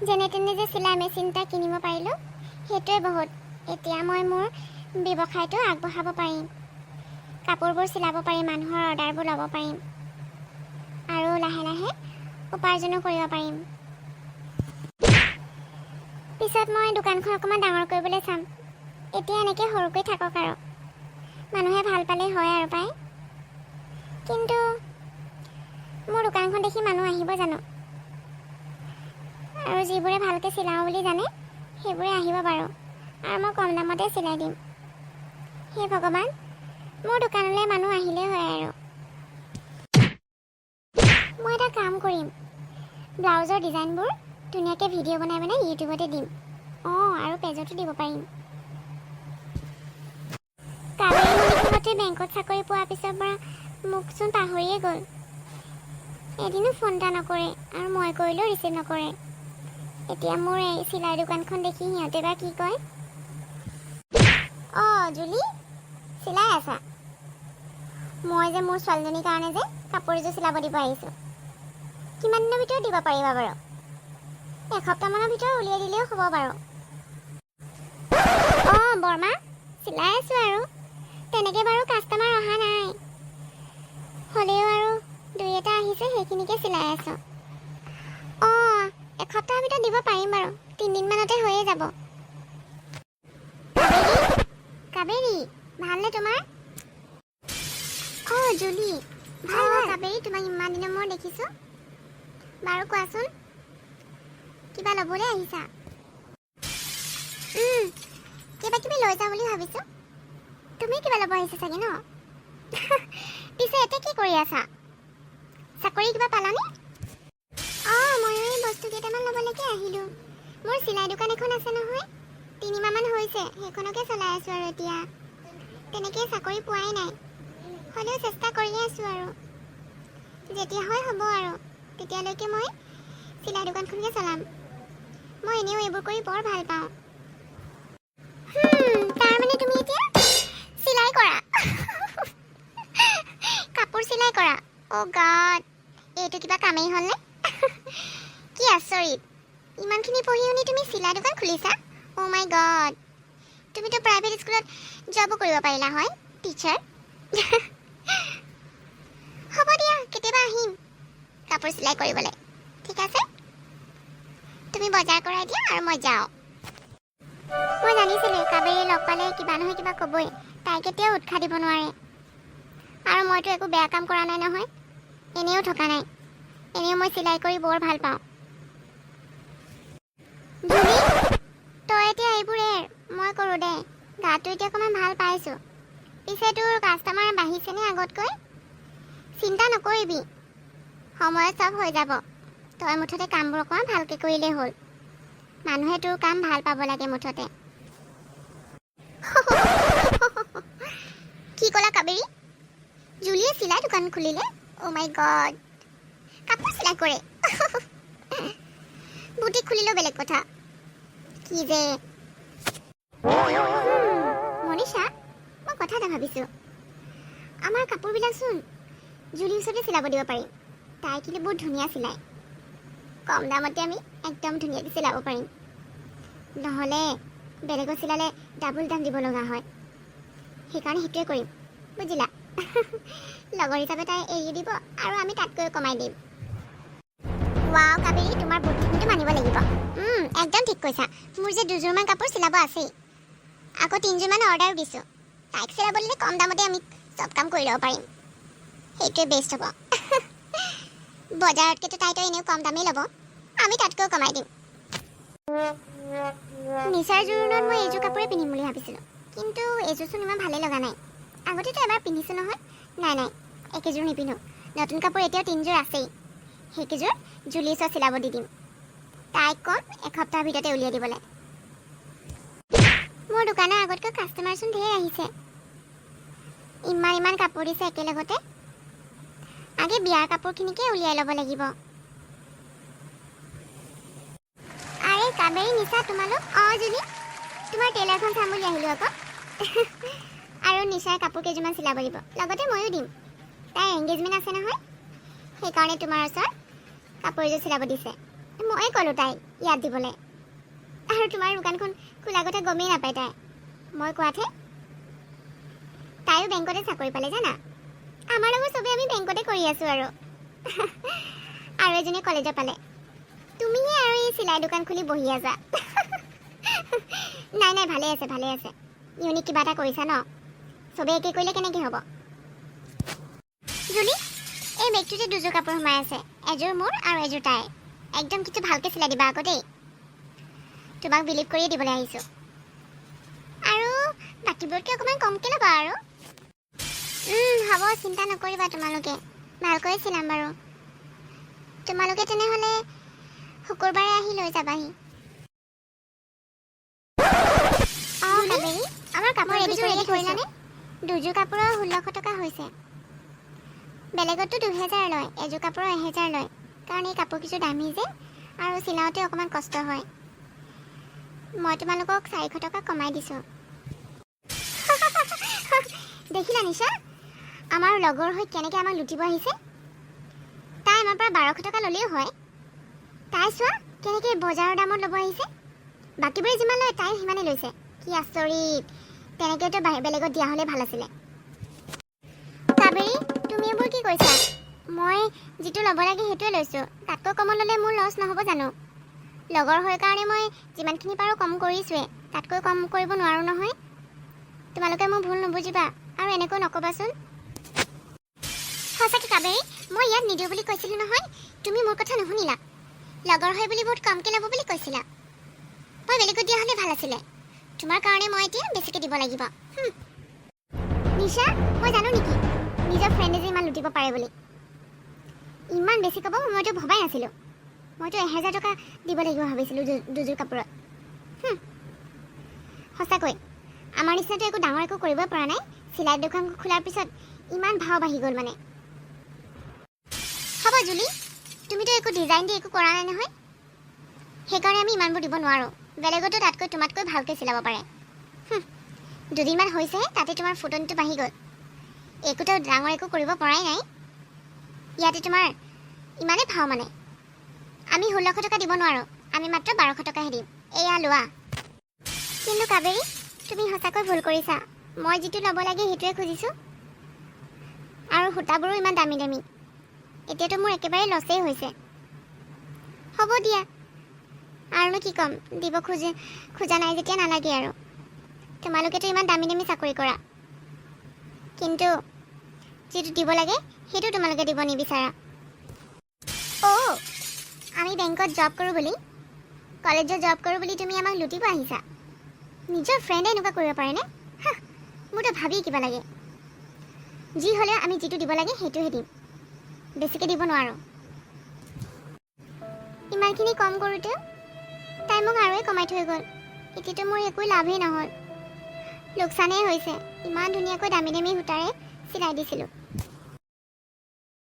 যেনে তেনে যে চিলাই মেচিন এটা কিনিব পাৰিলোঁ সেইটোৱে বহুত। এতিয়া মই মোৰ ব্যৱসায়টো আগবঢ়াব পাৰিম, কাপোৰবোৰ চিলাব পাৰিম, মানুহৰ অৰ্ডাৰবোৰ ল'ব পাৰিম আৰু লাহে লাহে উপাৰ্জনো কৰিব পাৰিম। পিছত মই দোকানখন অকণমান ডাঙৰ কৰিবলৈ চাম। এতিয়া এনেকৈ সৰুকৈ থাকক আৰু মানুহে ভাল পালেই হয় আৰু পায়। কিন্তু মোৰ দোকানখন দেখি মানুহ আহিব জানো? আৰু যিবোৰে ভালকৈ চিলাওঁ বুলি জানে সেইবোৰে আহিব বাৰু, আৰু মই কম দামতে চিলাই দিম। হে ভগৱান, মোৰ দোকানলৈ মানুহ আহিলেই হয় আৰু। মই এটা কাম কৰিম, ব্লাউজৰ ডিজাইনবোৰ ধুনীয়াকৈ ভিডিঅ' বনাই ইউটিউবতে দিম। আৰু পেজতো দিব পাৰিম। কাবেৰী মণিপুৰতে বেংকত চাকৰি পোৱাৰ পিছৰ পৰা মোকচোন পাহৰিয়ে গ'ল। এদিনো ফোন এটা নকৰে আৰু মই কৰিলেও ৰিচিভ নকৰে। এতিয়া মোৰ এই চিলাই দোকানখন দেখি সিহঁতে বা কি কয়। জুলি, চিলাই আছা? মই যে মোৰ ছোৱালীজনীৰ কাৰণে যে কাপোৰ এযোৰ চিলাব দিব আহিছোঁ। কিমান দিনৰ ভিতৰত দিব পাৰিবা বাৰু? এসপ্তাহমানৰ ভিতৰত উলিয়াই দিলেও হ'ব বাৰু। বৰমা, চিলাই আছোঁ আৰু তেনেকৈ বাৰু কাষ্টমাৰ অহা নাই, হ'লেও আৰু দুই এটা আহিছে, সেইখিনিকে চিলাই আছোঁ। এসপ্তাহৰ ভিতৰত দিব পাৰিম বাৰু, 3 দিনমানতে হৈয়ে যাব। কাবেৰী, ভালনে তোমাৰ? জুলি, ভাল। কাবেৰী, তোমাক ইমান দিনৰ মূৰত দেখিছোঁ। বাৰু কোৱাচোন, কিবা ল'বলৈ আহিছা? কিবা কিবি লৈ যাওঁ বুলি ভাবিছোঁ। তুমি কিবা ল'ব আহিছা চাগে ন? পিছে এতিয়া কি কৰি আছা? চাকৰি কিবা পালানে? ময়ো এই বস্তু কেইটামান ল'বলৈকে আহিলোঁ। মোৰ চিলাই দোকান এখন আছে নহয়, 3 মাহমান হৈছে, সেইখনকে চলাই আছোঁ আৰু এতিয়া। তেনেকৈ চাকৰি পোৱাই নাই, হ'লেও চেষ্টা কৰিয়ে আছোঁ আৰু। যেতিয়া হয় হ'ব আৰু, তেতিয়ালৈকে মই চিলাই দোকানখনকে চলাম। মই এনেও এইবোৰ কৰি বৰ ভাল পাওঁ। তাৰমানে তুমি এতিয়া চিলাই কৰা? কাপোৰ চিলাই কৰা? গড, এইটো কিবা কামেই হ'লনে? কি আচৰিত, ইমানখিনি পঢ়ি শুনি তুমি চিলাই দোকান খুলিছা? মাই গড, তুমিতো প্ৰাইভেট স্কুলত জবো কৰিব পাৰিলা হয়, টিচাৰ। হ'ব দিয়া, কেতিয়াবা আহিম কাপোৰ চিলাই কৰিবলৈ, ঠিক আছে? তুমি বজাৰ কৰাই দিয়া আৰু মই যাওঁ। মই জানিছিলোঁ কাবেৰী লগ পালে কিবা নহয় কিবা ক'বই, তাই কেতিয়াও উৎসাহ দিব নোৱাৰে। আৰু মইতো একো বেয়া কাম কৰা নাই নহয়, এনেও থকা নাই। এনেও মই চিলাই কৰি বৰ ভাল পাওঁ। জুলি, তই এতিয়া এইবোৰ এৰ, মই কৰোঁ দে। গাটো এতিয়া অকণমান ভাল পাইছোঁ। পিছে তোৰ কাষ্টমাৰ বাঢ়িছেনে আগতকৈ? চিন্তা নকৰিবি, সময়ত চব হৈ যাব। তই মুঠতে কামবোৰ অকণমান ভালকৈ কৰিলেই হ'ল। মানুহে তোৰ কাম ভাল পাব লাগে মুঠতে। কি ক'লা কাবেৰী? জুলিয়ে চিলাই দোকান খুলিলে? মাই গড, কাপোৰ চিলাই কৰে? বুটিক খুলিলেও বেলেগ কথা। কি যে মনীষা, মই কথা এটা ভাবিছোঁ। আমাৰ কাপোৰবিলাকচোন জুলিৰ ওচৰতে চিলাব দিব পাৰিম। তাই কিন্তু বহুত ধুনীয়া চিলাই। কম দামতে আমি একদম ধুনীয়াকৈ চিলাব পাৰিম। নহ'লে বেলেগত চিলালে ডাবুল দাম দিব লগা হয়। সেইকাৰণে সেইটোৱে কৰিম, বুজিলা? লগৰ হিচাপে তাই এৰি দিব আৰু আমি তাতকৈ কমাই দিম। ৱাও কাবেৰী, তোমাৰ বুদ্ধি কিন্তু মানিব লাগিব। একদম ঠিক কৈছা। মোৰ যে 2যোৰমান কাপোৰ চিলাব আছেই, আকৌ 3যোৰমান অৰ্ডাৰো দিছোঁ। তাইক চিলাবলৈ দিলে কম দামতে আমি চব কাম কৰি ল'ব পাৰিম। সেইটোৱে বেষ্ট হ'ব। বজাৰতকৈতো তাইতো এনেও কম দামেই ল'ব, আমি তাতকৈও কমাই দিম। নিচাৰ জোৰোণত মই এইযোৰ কাপোৰে পিন্ধিম বুলি ভাবিছিলোঁ, কিন্তু এইযোৰচোন ইমান ভালেই লগা নাই। আগতেতো এবাৰ পিন্ধিছোঁ নহয়। নাই, একেযোৰ নিপিন্ধোঁ। নতুন কাপোৰ এতিয়াও 3যোৰ আছেই, সেইকেইযোৰ জুলিৰ ওচৰত চিলাব দি দিম। তাইক ক'ম এসপ্তাহৰ ভিতৰতে উলিয়াই দিবলৈ। মোৰ দোকানৰ আগতকৈ কাষ্টমাৰচোন ধেৰ আহিছে। ইমান কাপোৰ দিছে একেলগতে। আগে বিয়াৰ কাপোৰখিনিকে উলিয়াই ল'ব লাগিব। আৰে কাবেৰী, নিচা, তোমালোক? জুলি, তোমাৰ টেইলাৰখন চাম বুলি আহিলোঁ আকৌ। আৰু নিচাৰ কাপোৰ কেইযোৰমান চিলাব দিব, লগতে ময়ো দিম। তাইৰ এংগেজমেণ্ট আছে নহয়, সেইকাৰণে তোমাৰ ওচৰত কাপোৰ এযোৰ চিলাব দিছে। মই ক'লোঁ তাইক ইয়াত দিবলৈ। আৰু তোমাৰ দোকানখন খোলা কথা গমেই নাপায় তাই। মই কোৱাতহে তাইও বেংকতে চাকৰি পালে জানা। আমাৰ লগত চবেই আমি বেংকতে কৰি আছোঁ আৰু আৰু এজনীয়ে কলেজত পালে। তুমিহে আৰু এই চিলাই দোকান খুলি বহি আছা। নাই নাই, ভালে আছে ভালে আছে। ইউনিক কিবা এটা কৰিছা ন, চবেই একে কৰিলে কেনেকৈ হ'ব। জুলি, এই বেগটোতে দুযোৰ কাপোৰ সোমাই আছে, এযোৰ মোৰ আৰু এযোৰ তাই। একদম কিন্তু ভালকৈ চিলাই দিবা আকৌ দেই। তোমাক বিলিভ কৰিয়ে দিবলৈ আহিছোঁ। আৰু বাকীবোৰতকৈ অকণমান কমকৈ ল'বা আৰু। হ'ব, চিন্তা নকৰিবা তোমালোকে, ভালকৈ চিলাম বাৰু। তোমালোকে তেনেহ'লে শুকুৰবাৰে আহি লৈ যাবাহি। অঁ কাবেৰী, আমাৰ কাপোৰ ৰেডি কৰিলানে? দুযোৰ কাপোৰৰ 1600 টকা হৈছে। বেলেগতো 2000 লয়, এযোৰ কাপোৰৰ 1000 লয়, কাৰণ এই কাপোৰকেইযোৰ দামী যে আৰু চিলাওঁতে অকণমান কষ্ট হয়। মই তোমালোকক 400 টকা কমাই দিছোঁ। দেখিলা নিশা, আমাৰ লগৰ হৈ কেনেকৈ আমাক লুটিব আহিছে। তাই আমাৰ পৰা 1200 টকা ল'লেও হয়। তাই চোৱা কেনেকৈ বজাৰৰ দামত ল'ব আহিছে। বাকীবোৰে যিমান লয় তাই সিমানেই লৈছে। কি আচৰিত, তেনেকৈতো বেলেগত দিয়া হ'লে ভাল আছিলে। কাবেৰী, তুমি এইবোৰ কি কৈছা? মই যিটো ল'ব লাগে সেইটোৱে লৈছোঁ, তাতকৈ কমত ল'লে মোৰ লছ নহ'ব জানো? লগৰ হৈ কাৰণে মই যিমানখিনি পাৰোঁ কম কৰিছোঁৱে, তাতকৈ কম কৰিব নোৱাৰোঁ নহয়। তোমালোকে মোক ভুল নুবুজিবা আৰু এনেকৈ নক'বাচোন। সঁচাকৈ কাবেৰী, মই ইয়াত নিদিওঁ বুলি কৈছিলোঁ নহয়, তুমি মোৰ কথা নুশুনিলা। লগৰ হৈ বুলি বহুত কমকৈ ল'ব বুলি কৈছিলা। মই বেলেগত দিয়া হ'লে ভাল আছিলে। তোমাৰ কাৰণে মই এতিয়া বেছিকৈ দিব লাগিব। নিশা, মই জানো নেকি নিজৰ ফ্ৰেণ্ডে যে ইমান লুটিব পাৰে বুলি। ইমান বেছি ক'ব মইতো ভবাই নাছিলোঁ। মইতো 1000 টকা দিব লাগিব ভাবিছিলোঁ দুযোৰ কাপোৰত। সঁচাকৈ আমাৰ নিচিনাটো একো ডাঙৰ একো কৰিবই পৰা নাই। চিলাই দোকান খোলাৰ পিছত ইমান ভাও বাঢ়ি গ'ল মানে। হ'ব জুলি, তুমিতো একো ডিজাইন দি একো কৰা নাই নহয়, সেইকাৰণে আমি ইমানবোৰ দিব নোৱাৰোঁ। বেলেগতো তাতকৈ তোমাতকৈ ভালকৈ চিলাব পাৰে। দুদিনমান হৈছেহে তাতে তোমাৰ ফুটনিটো বাঢ়ি গ'ল। একোতো ডাঙৰ একো কৰিব পৰাই নাই। ইয়াতে তোমাৰ ইমানেই ভাও মানে। আমি 1600 টকা দিব নোৱাৰোঁ, আমি মাত্ৰ 1200 টকাহে দিম। এয়া লোৱা। কিন্তু কাবেৰী, তুমি সঁচাকৈ ভুল কৰিছা। মই যিটো ল'ব লাগে সেইটোৱে খুজিছোঁ, আৰু সূতাবোৰো ইমান দামী দামী। এতিয়াতো মোৰ একেবাৰে লছেই হৈছে। হ'ব দিয়া, আৰুনো কি ক'ম, দিব খোজা নাই যেতিয়া নালাগে আৰু। তোমালোকেতো ইমান দামী দামী চাকৰি কৰা, কিন্তু যিটো দিব লাগে সেইটো তোমালোকে দিব নিবিচাৰা। অ', আমি বেংকত জব কৰোঁ বুলি, কলেজত জব কৰোঁ বুলি তুমি আমাক লুটিব আহিছা। নিজৰ ফ্ৰেণ্ডে এনেকুৱা কৰিব পাৰেনে? মোৰতো ভাবিয়ে কিবা লাগে। যি হ'লেও আমি যিটো দিব লাগে সেইটোহে দিম, বেছিকৈ দিব নোৱাৰোঁ। ইমানখিনি কম কৰোঁতেও তাই মোক আৰুৱে কমাই থৈ গ'ল। এতিয়াতো মোৰ একো লাভেই নহ'ল, লোকচানেই হৈছে। ইমান ধুনীয়াকৈ দামী দামী সূতাৰে চিলাই দিছিলোঁ।